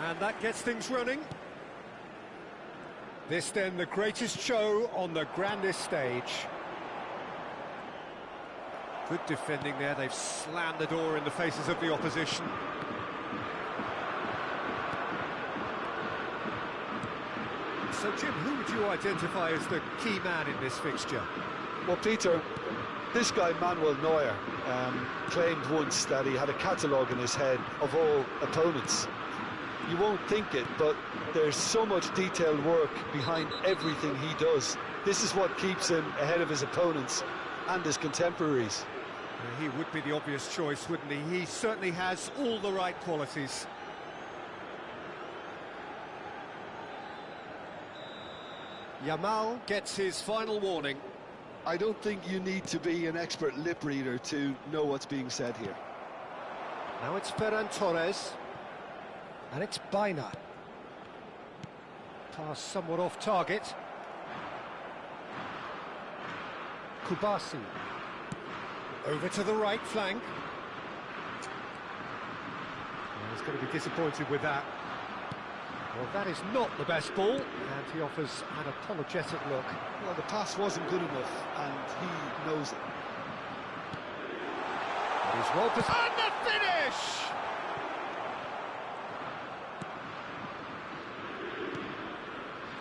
And that gets things running. This then the greatest show on the grandest stage. Good defending there, they've slammed the door in the faces of the opposition. So Jim, who would you identify as the key man in this fixture? Well, Peter, this guy Manuel Neuer claimed once that he had a catalogue in his head of all opponents. You won't think it, but there's so much detailed work behind everything he does. This is what keeps him ahead of his opponents and his contemporaries. He would be the obvious choice, wouldn't he? He certainly has all the right qualities. Yamal gets his final warning. I don't think you need to be an expert lip reader to know what's being said here. Now it's Ferran Torres. And it's Baina. Pass somewhat off target. Kubasi. Over to the right flank. Well, he's going to be disappointed with that. Well, that is not the best ball, and he offers an apologetic look. Well, the pass wasn't good enough, and he knows it. He's well positioned. And the finish!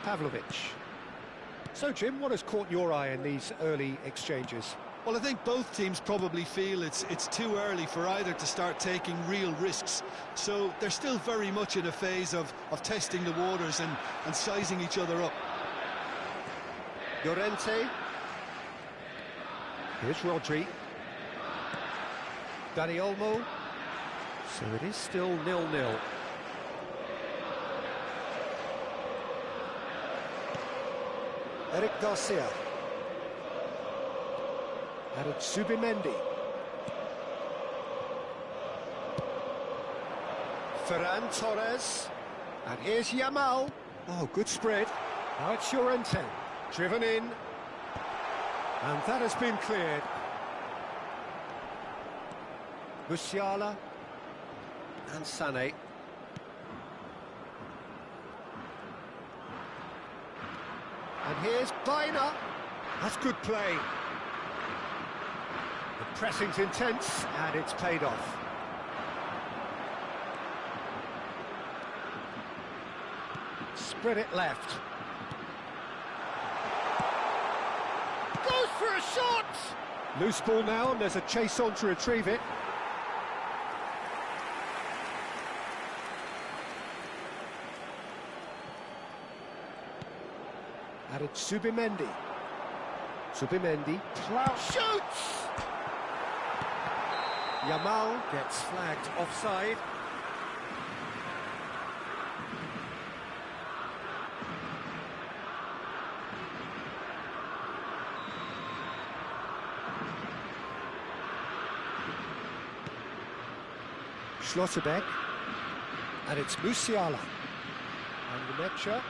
Pavlovic. So, Jim, what has caught your eye in these early exchanges? Well, I think both teams probably feel it's too early for either to start taking real risks. So they're still very much in a phase of testing the waters and sizing each other up. Llorente. Here's Rodri. Dani Olmo. So it is still 0-0. Eric Garcia. And it's Zubimendi. Ferran Torres. And here's Yamal. Oh, good spread. Now it's Llorente. Driven in. And that has been cleared. Musiala. And Sané. And here's Baina. That's good play. The pressing's intense, and it's paid off. Spread it left. Goes for a shot! Loose ball now, and there's a chase on to retrieve it. And it's Zubimendi. Zubimendi. Shoots! Yamal gets flagged offside. Schlotterbeck. And it's Musiala. And Lemaitre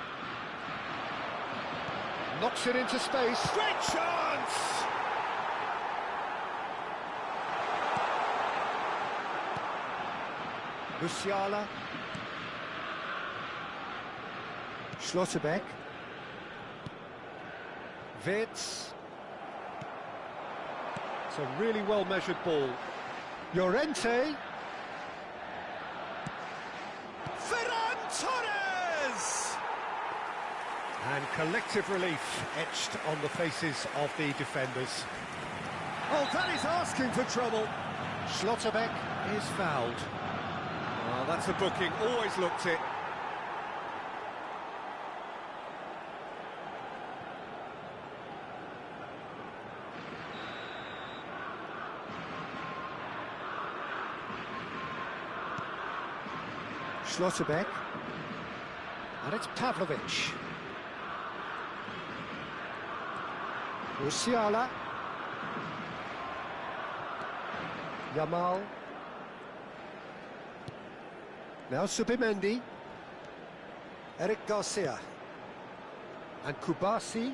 knocks it into space. Great chance! Musiala. Schlotterbeck. Wirtz. It's a really well-measured ball. Llorente. Ferran Torres! And collective relief etched on the faces of the defenders. Oh, that is asking for trouble. Schlotterbeck is fouled. Oh, that's a booking, always looked it. Schlotterbeck. And it's Pavlovic. Musiala. Yamal. Now Zubimendi. Eric Garcia. And Kubasi.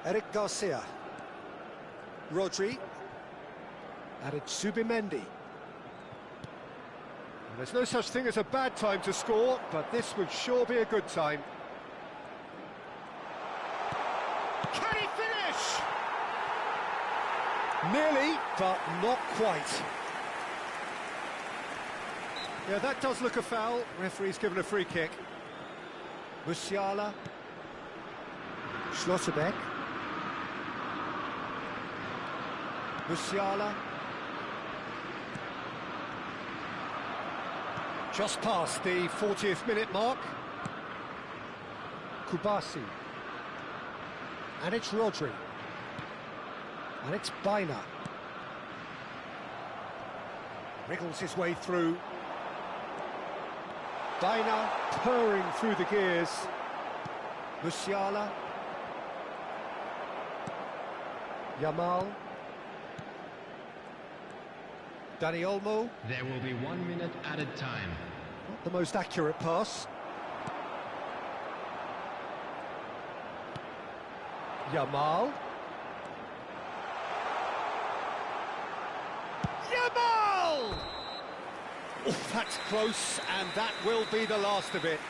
Eric Garcia. Rodri. And it's Zubimendi. There's no such thing as a bad time to score, but this would sure be a good time. Can he finish? Nearly, but not quite. Yeah, that does look a foul. Referee's given a free kick. Musiala. Schlotterbeck. Musiala. Just past the 40th minute mark. Kubasi. And it's Rodri. And it's Baina. Wriggles his way through. Baina purring through the gears. Musiala. Yamal. Dani Olmo. There will be 1 minute added time. Not the most accurate pass. Yamal. Yamal! Oh, that's close, and that will be the last of it.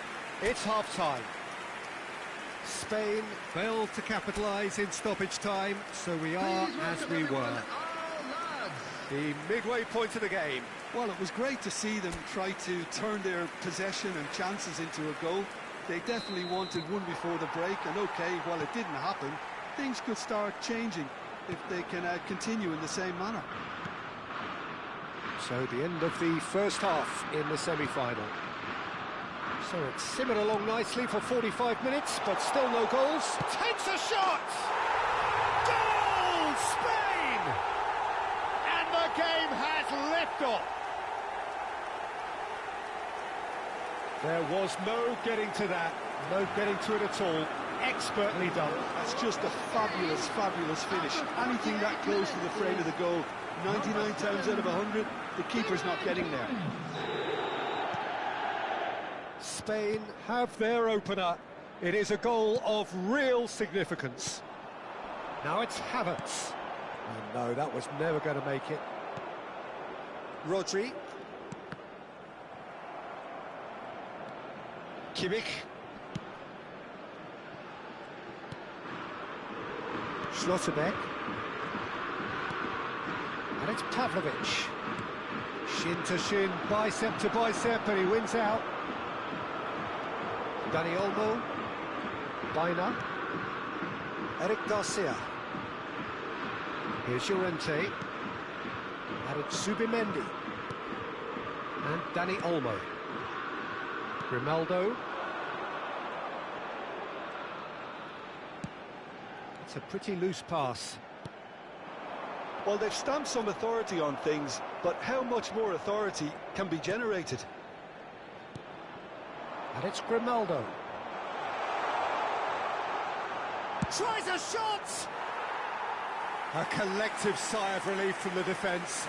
It's half-time. Spain failed to capitalise in stoppage time, so we are as we were. The midway point of the game. Well, it was great to see them try to turn their possession and chances into a goal. They definitely wanted one before the break, and okay, while it didn't happen, things could start changing if they can continue in the same manner. So the end of the first half in the semi-final. So it's simmered along nicely for 45 minutes, but still no goals. Takes a shot! Goal! Spain! And the game has liftoff. There was no getting to that, no getting to it at all. Expertly done. That's just a fabulous, fabulous finish. Anything that close to the frame of the goal, 99 times out of 100, the keeper's not getting there. Spain have their opener. It is a goal of real significance. Now it's Havertz. Oh no, that was never going to make it. Rodri. Kimmich. Schlotterbeck. And it's Pavlovic. Shin to shin, bicep to bicep, and he wins out. Dani Olmo. Baina. Eric Garcia. Here's Llorente. And it's Zubimendi. And Dani Olmo. Grimaldo. It's a pretty loose pass. Well, they've stamped some authority on things, but how much more authority can be generated? And it's Grimaldo. Tries a shot! A collective sigh of relief from the defence.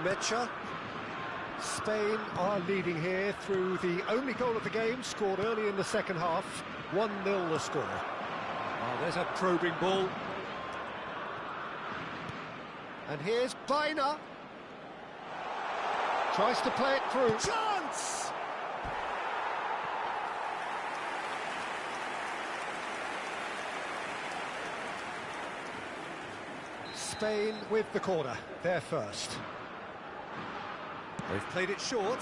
Mecha. Spain are leading here through the only goal of the game, scored early in the second half. 1-0 the score. Oh, there's a probing ball. And here's Baina. Tries to play it through. Chance! Spain with the corner, they're first. They've played it short.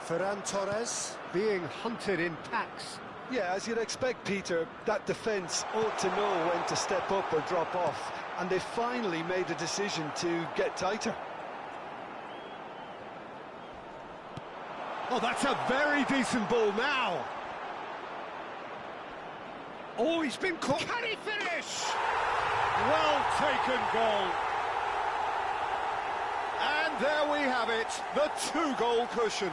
Ferran Torres being hunted in packs. Yeah, as you'd expect, Peter, that defence ought to know when to step up or drop off, and they finally made a decision to get tighter. Oh, that's a very decent ball now. Oh, he's been caught. Can he finish? Well taken goal. And there we have it, the 2-goal cushion.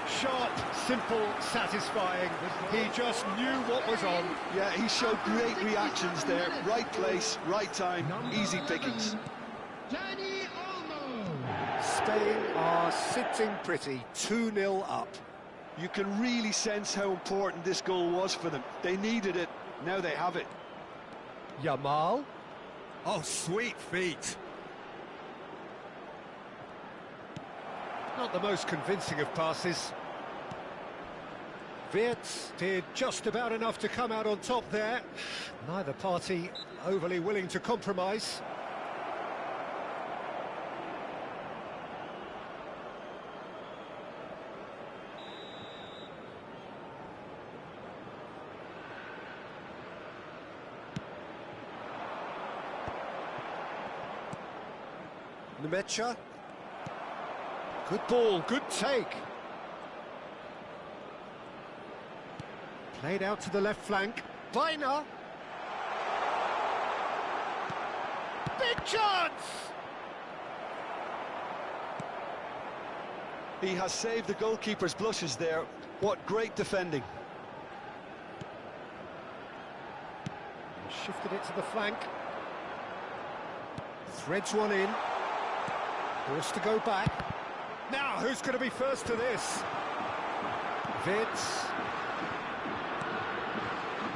Sharp, simple, satisfying. He just knew what was on. Yeah, he showed great reactions there. Right place, right time, easy pickings. Spain are sitting pretty, 2-0 up. You can really sense how important this goal was for them. They needed it, now they have it. Yamal. Oh, sweet feet. Not the most convincing of passes. Wirtz did just about enough to come out on top there. Neither party overly willing to compromise. Nemecha. Good ball, good take. Played out to the left flank. Biner. Big chance! He has saved the goalkeeper's blushes there. What great defending. Shifted it to the flank. Threads one in. Forced to go back. Now, who's going to be first to this? Wirtz.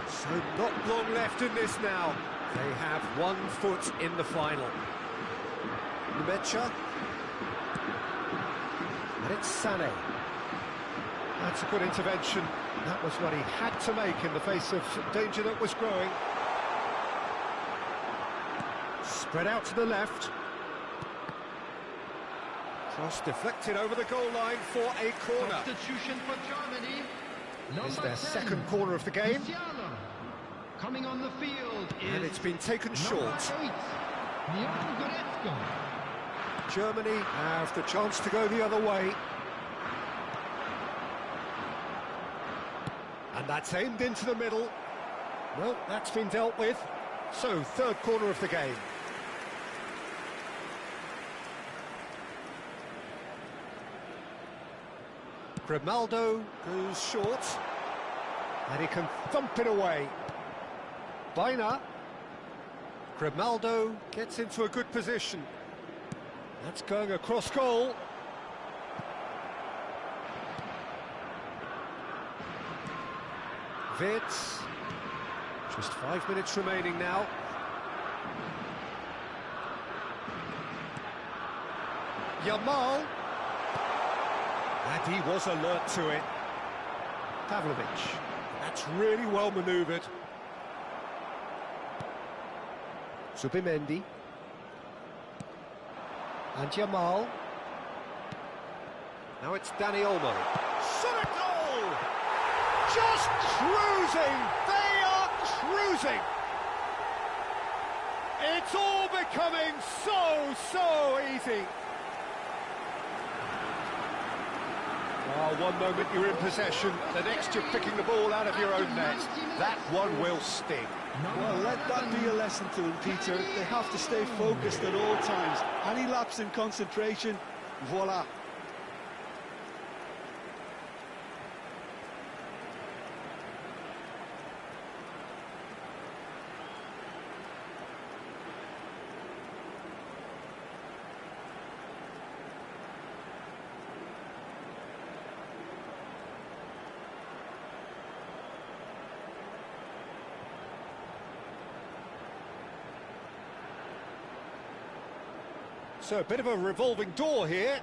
So not long left in this now. They have 1 foot in the final. Nemecha. And it's Sané. That's a good intervention. That was what he had to make in the face of danger that was growing. Spread out to the left. Cross deflected over the goal line for a corner. Substitution for Germany. It's their second corner of the game. Coming on the field is And it's been taken short. Germany have the chance to go the other way. And that's aimed into the middle. Well, that's been dealt with. So, third corner of the game. Grimaldo goes short. And he can thump it away. Biner. Grimaldo gets into a good position. That's going across goal. Wirtz. Just 5 minutes remaining now. Yamal. And he was alert to it. Pavlovic. That's really well manoeuvred. Zubimendi. And Yamal. Now it's Dani Olmo. Shot a goal! Just cruising! They are cruising! It's all becoming so easy. One moment you're in possession, the next you're picking the ball out of your own net. That one will sting. Well, let that be a lesson to them, Peter. They have to stay focused at all times. Any lapse in concentration, voila. So a bit of a revolving door here.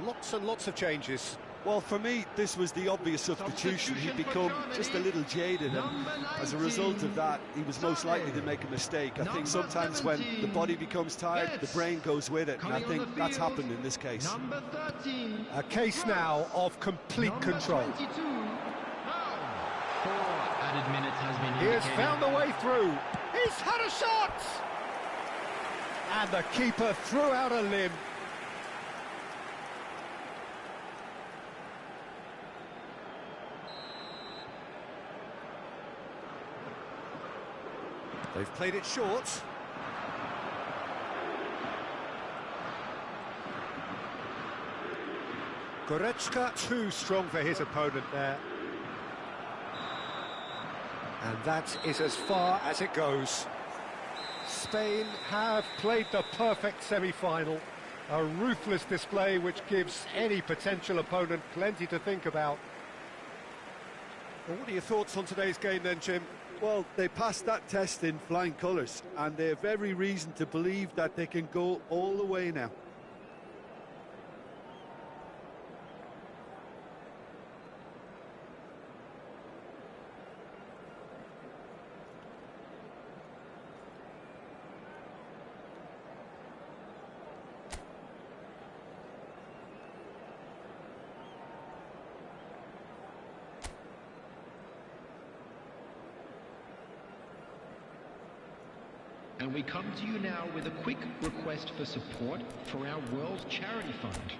Lots and lots of changes. Well, for me, this was the obvious substitution. He'd become just a little jaded, and as a result of that, he was most likely to make a mistake. I think sometimes when the body becomes tired, the brain goes with it, and I think that's happened in this case. A case now of complete control. Added minutes has been He has indicated. found the way through. He's had a shot! And the keeper threw out a limb. They've played it short. Goretzka too strong for his opponent there. And that is as far as it goes. Spain have played the perfect semi-final. A ruthless display which gives any potential opponent plenty to think about. Well, what are your thoughts on today's game then, Jim? Well, they passed that test in flying colours, and they have every reason to believe that they can go all the way now. And we come to you now with a quick request for support for our World Charity Fund.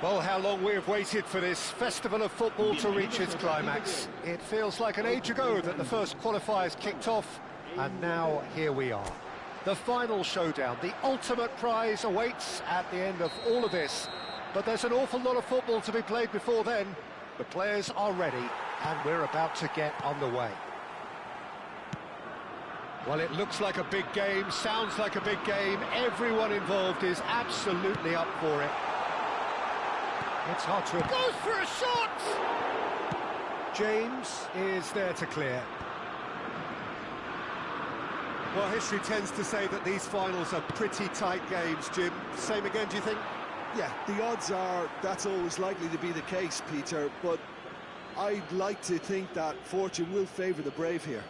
Well, how long we have waited for this festival of football to reach its climax. It feels like an age ago that the first qualifiers kicked off, and now here we are. The final showdown, the ultimate prize awaits at the end of all of this. But there's an awful lot of football to be played before then. The players are ready, and we're about to get underway. Well, it looks like a big game, sounds like a big game. Everyone involved is absolutely up for it. It's hard to... Goes for a shot! James is there to clear. Well, history tends to say that these finals are pretty tight games, Jim. Same again, do you think? Yeah, the odds are that's always likely to be the case, Peter, but I'd like to think that fortune will favour the brave here.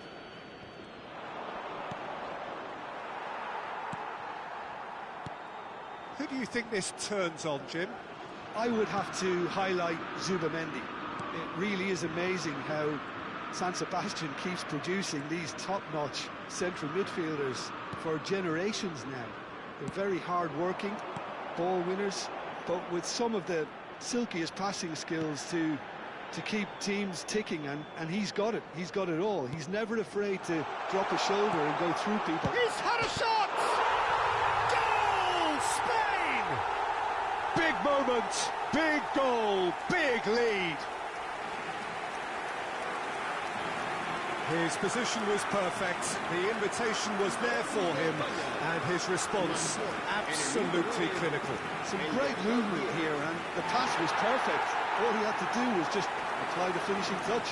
Who do you think this turns on, Jim? I would have to highlight Zubamendi. It really is amazing how San Sebastian keeps producing these top-notch central midfielders for generations now. They're very hard-working, ball winners, but with some of the silkiest passing skills to to keep teams ticking, and he's got it. He's got it all. He's never afraid to drop a shoulder and go through people. He's had a shot! Goal! Spain! Big moment, big goal, big lead. His position was perfect, the invitation was there for him, and his response absolutely clinical. Some great movement here, and the pass was perfect. All he had to do was just apply the finishing touch.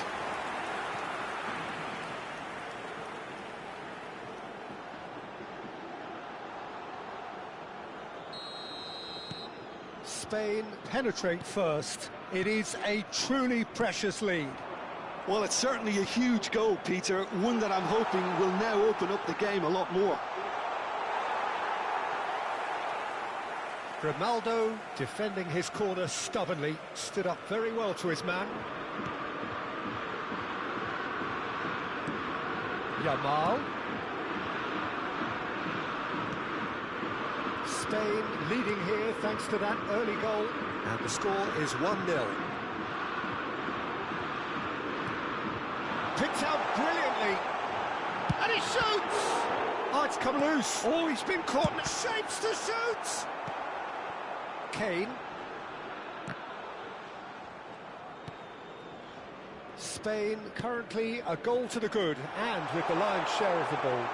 Spain penetrate first. It is a truly precious lead. Well, it's certainly a huge goal, Peter, one that I'm hoping will now open up the game a lot more. Grimaldo, defending his corner stubbornly, stood up very well to his man. Yamal. Spain leading here thanks to that early goal. And the score is 1-0. Picked out brilliantly. And he shoots! Oh, it's come loose. Oh, he's been caught in shapes to shoot! Kane. Spain currently a goal to the good and with the lion's share of the ball.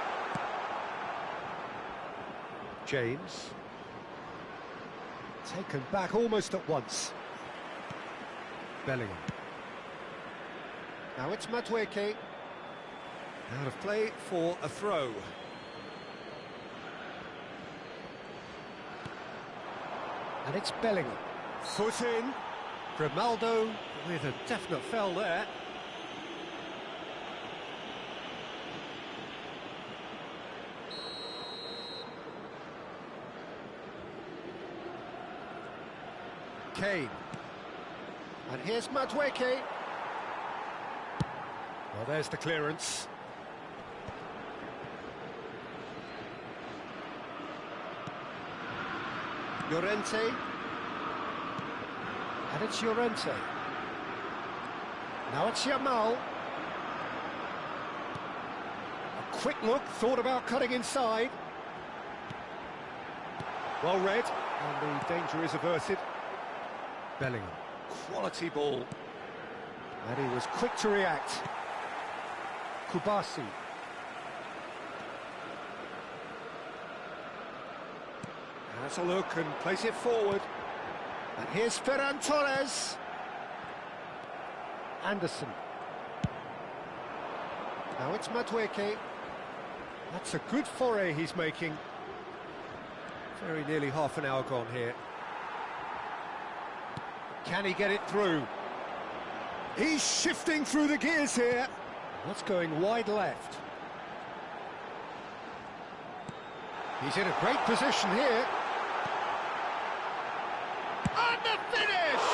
James. Taken back almost at once. Bellingham. Now it's Madueke. Out of play for a throw. And it's Bellingham. Foot in. Grimaldo with a definite foul there. Kane. And here's Madueke. Well, there's the clearance. Llorente. And it's Llorente. Now it's Yamal. A quick look, thought about cutting inside. Well read, and the danger is averted. Bellingham. Quality ball. And he was quick to react. Kubasi. Has a look and place it forward. And here's Ferran Torres. Anderson. Now it's Madueke. That's a good foray he's making. Very nearly half an hour gone here. Can he get it through? He's shifting through the gears here. That's going wide left. He's in a great position here. And the finish!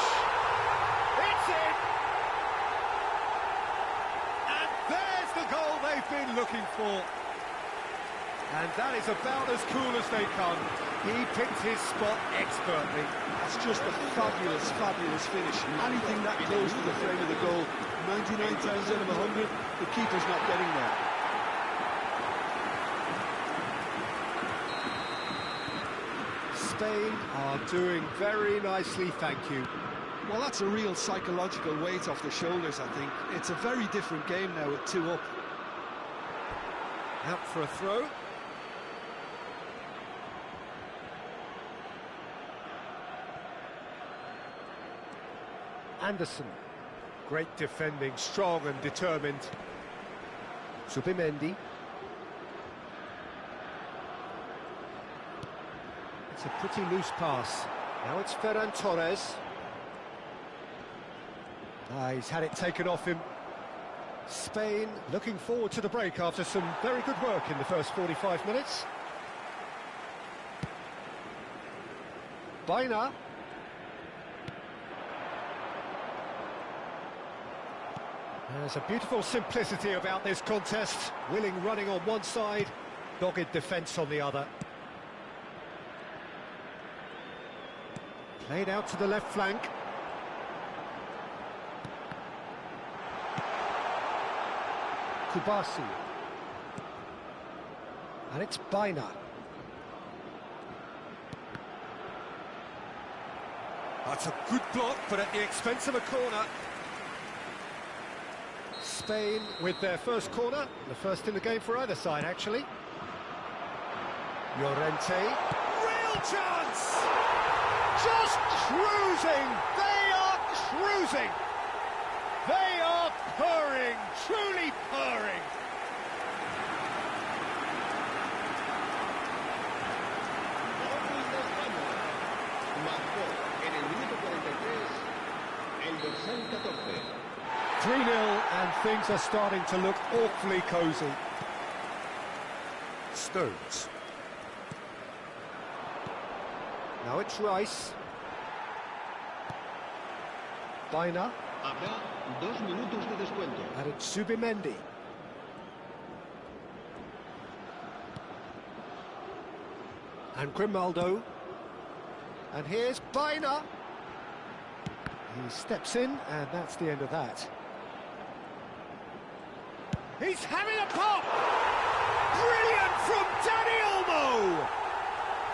It's in! And there's the goal they've been looking for. And that is about as cool as they come. He picked his spot expertly. That's just a fabulous, fabulous finish. Anything that close to the frame of the goal, 99 times out of 100, the keeper's not getting there. Spain are doing very nicely, thank you. Well, that's a real psychological weight off the shoulders, I think. It's a very different game now with 2 up. Out for a throw. Anderson. Great defending, strong and determined. Zubimendi. It's a pretty loose pass. Now it's Ferran Torres. He's had it taken off him. Spain looking forward to the break after some very good work in the first 45 minutes. Baina. There's a beautiful simplicity about this contest. Willing running on one side, dogged defence on the other. Played out to the left flank. Kubasi. And it's Bina. That's a good block, but at the expense of a corner. Spain with their first corner, the first in the game for either side, actually. Llorente. Real chance! Just cruising! They are cruising! They are purring, truly purring! En el minuto 43, el dorsal 14. 3-0 and things are starting to look awfully cosy. Stones. Now it's Rice. Bina. Habrá 2 minutos de descuento. And it's Zubimendi. And Grimaldo. And here's Bina. He steps in, and that's the end of that. He's having a pop! Brilliant from Dani Olmo!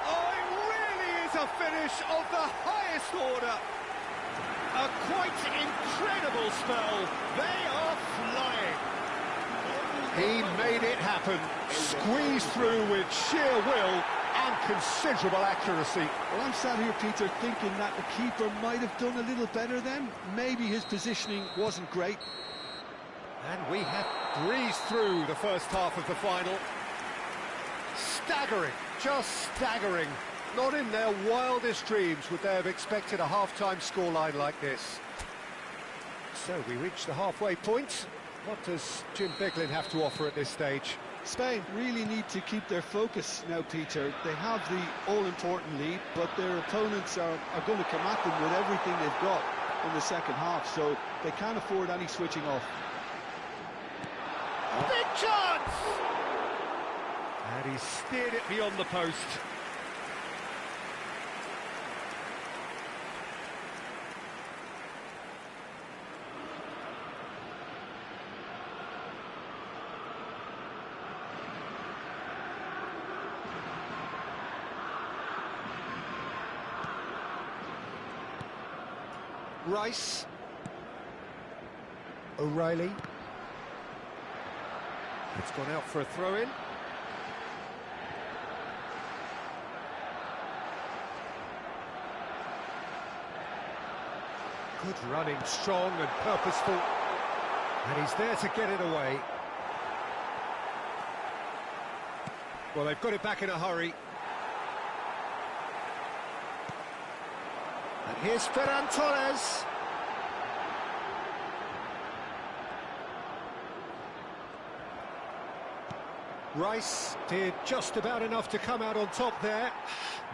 Oh, it really is a finish of the highest order. A quite incredible spell. They are flying. He made it happen. Squeezed through with sheer will and considerable accuracy. Well, I'm sat here, Peter, thinking that the keeper might have done a little better then. Maybe his positioning wasn't great. And we have breezed through the first half of the final. Staggering, just staggering. Not in their wildest dreams would they have expected a half-time scoreline like this. So we reach the halfway point. What does Jim Beglin have to offer at this stage? Spain really need to keep their focus now, Peter. They have the all-important lead, but their opponents are going to come at them with everything they've got in the second half, so they can't afford any switching off. Big chance! And he steered it beyond the post. Rice. O'Reilly. It's gone out for a throw-in. Good running, strong and purposeful. And he's there to get it away. Well, they've got it back in a hurry. And here's Ferran Torres. Rice did just about enough to come out on top there.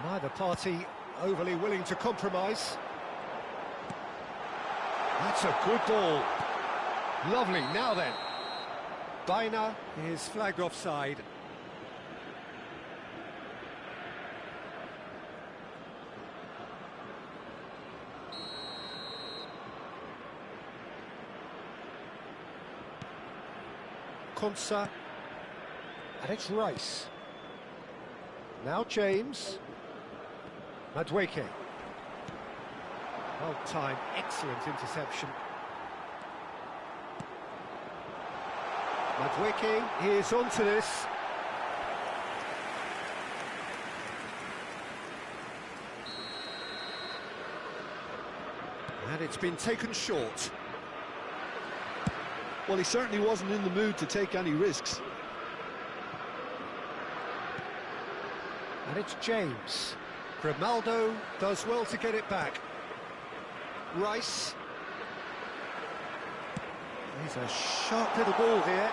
Neither party overly willing to compromise. That's a good ball. Lovely, now then. Bina is flagged offside. Konsa. And it's Rice. Now James. Madueke. Well timed, excellent interception. Madueke is onto this. And it's been taken short. Well, he certainly wasn't in the mood to take any risks. And it's James. Grimaldo does well to get it back. Rice. He's a sharp little ball here.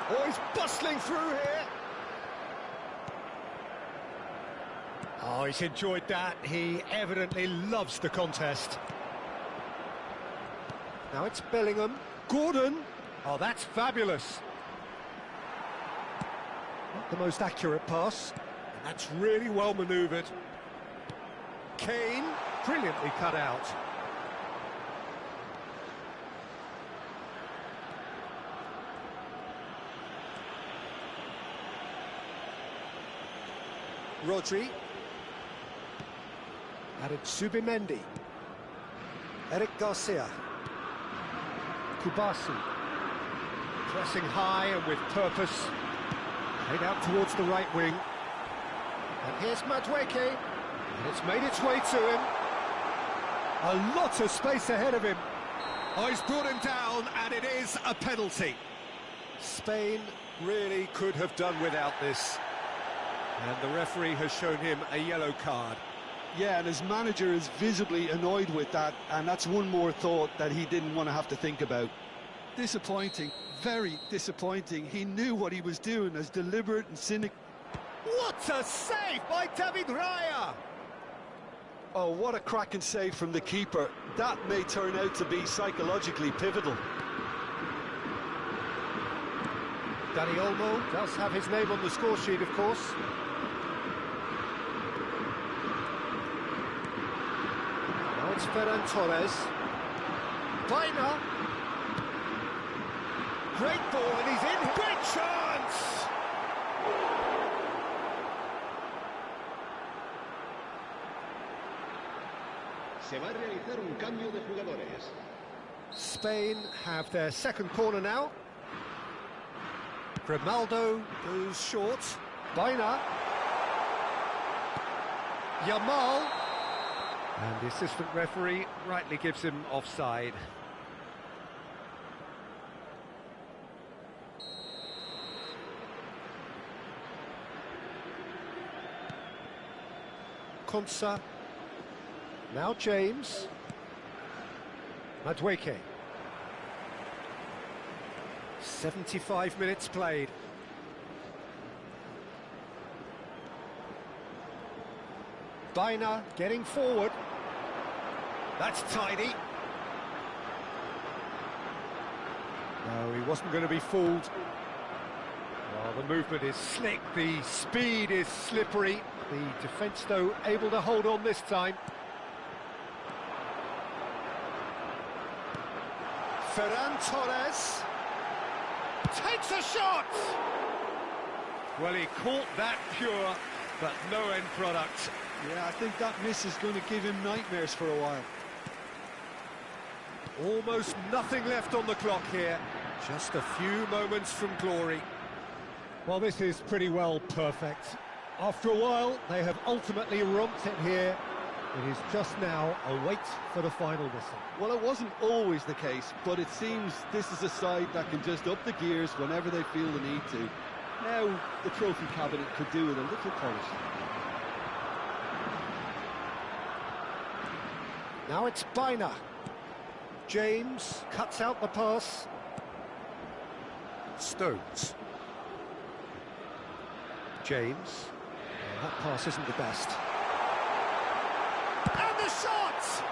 Oh, he's bustling through here. Oh, he's enjoyed that. He evidently loves the contest. Now it's Bellingham. Gordon. Oh, that's fabulous. Not the most accurate pass. And that's really well manoeuvred. Kane, brilliantly cut out. Rodri. Added Subimendi. Eric Garcia. Kubasi. Pressing high and with purpose. Played out towards the right wing. And here's Madueke. And it's made its way to him. A lot of space ahead of him. Oh, he's brought him down, and it is a penalty. Spain really could have done without this. And the referee has shown him a yellow card. Yeah, and his manager is visibly annoyed with that, and that's one more thought that he didn't want to have to think about. Disappointing, very disappointing. He knew what he was doing, as deliberate and cynical. What a save by David Raya! Oh, what a cracking save from the keeper. That may turn out to be psychologically pivotal. Dani Olmo does have his name on the score sheet, of course. Now it's Ferran Torres. Baina. Great ball, and he's in. Great chance! Se va a realizar un cambio de jugadores. Spain have their second corner now. Grimaldo goes short. Baina. Yamal. And the assistant referee rightly gives him offside. Konsa. Now James. Madueke. 75 minutes played. Baina getting forward. That's tidy. No, he wasn't going to be fooled. Well, the movement is slick, the speed is slippery. The defence, though, able to hold on this time. Ferran Torres takes a shot! Well, he caught that pure, but no end product. Yeah, I think that miss is going to give him nightmares for a while. Almost nothing left on the clock here. Just a few moments from glory. Well, this is pretty well perfect. After a while, they have ultimately romped it here. It is just now a wait for the final whistle. Well, it wasn't always the case, but it seems this is a side that can just up the gears whenever they feel the need to. Now, the trophy cabinet could do with a little polish. Now it's Baina. James cuts out the pass. Stones. James. That pass isn't the best. And the shot!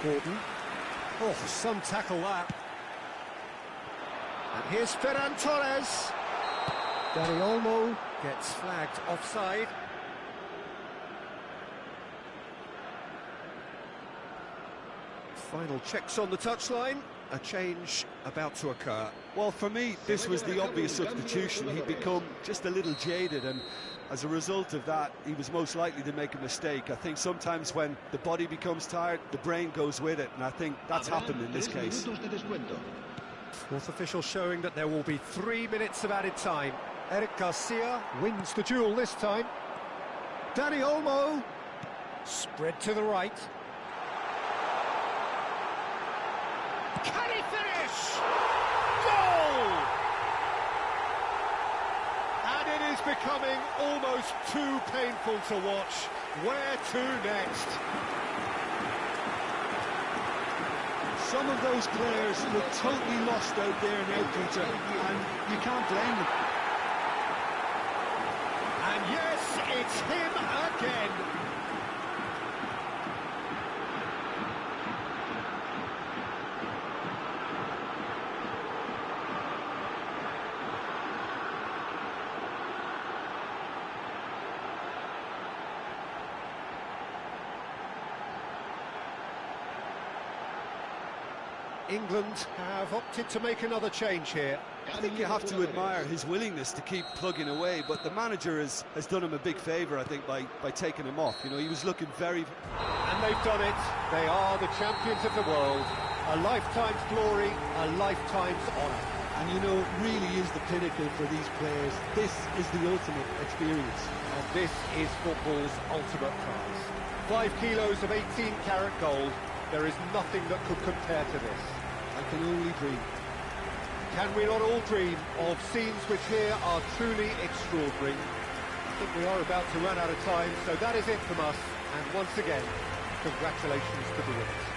Gordon. Oh, some tackle that. And here's Ferran Torres. Dani Olmo gets flagged offside. Final checks on the touchline. A change about to occur. Well, for me, this was the obvious substitution. He'd become just a little jaded, and as a result of that, he was most likely to make a mistake. I think sometimes when the body becomes tired, the brain goes with it, and I think that's happened in this case. Fourth official showing that there will be 3 minutes of added time. Eric Garcia wins the duel this time. Dani Olmo, spread to the right. Can he finish? Goal! And it is becoming almost too painful to watch. Where to next? Some of those players look totally lost out there now, Peter, and you can't blame them. And yes, it's him again. England have opted to make another change here. I think you have to admire his willingness to keep plugging away, but the manager has done him a big favour, I think, by taking him off. You know, he was looking very... And they've done it. They are the champions of the world. A lifetime's glory, a lifetime's honour. And you know, it really is the pinnacle for these players. This is the ultimate experience. And this is football's ultimate prize. 5 kilos of 18-carat gold. There is nothing that could compare to this. I can only dream. Can we not all dream of scenes which here are truly extraordinary? I think we are about to run out of time, so that is it from us. And once again, congratulations to the winners.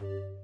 you.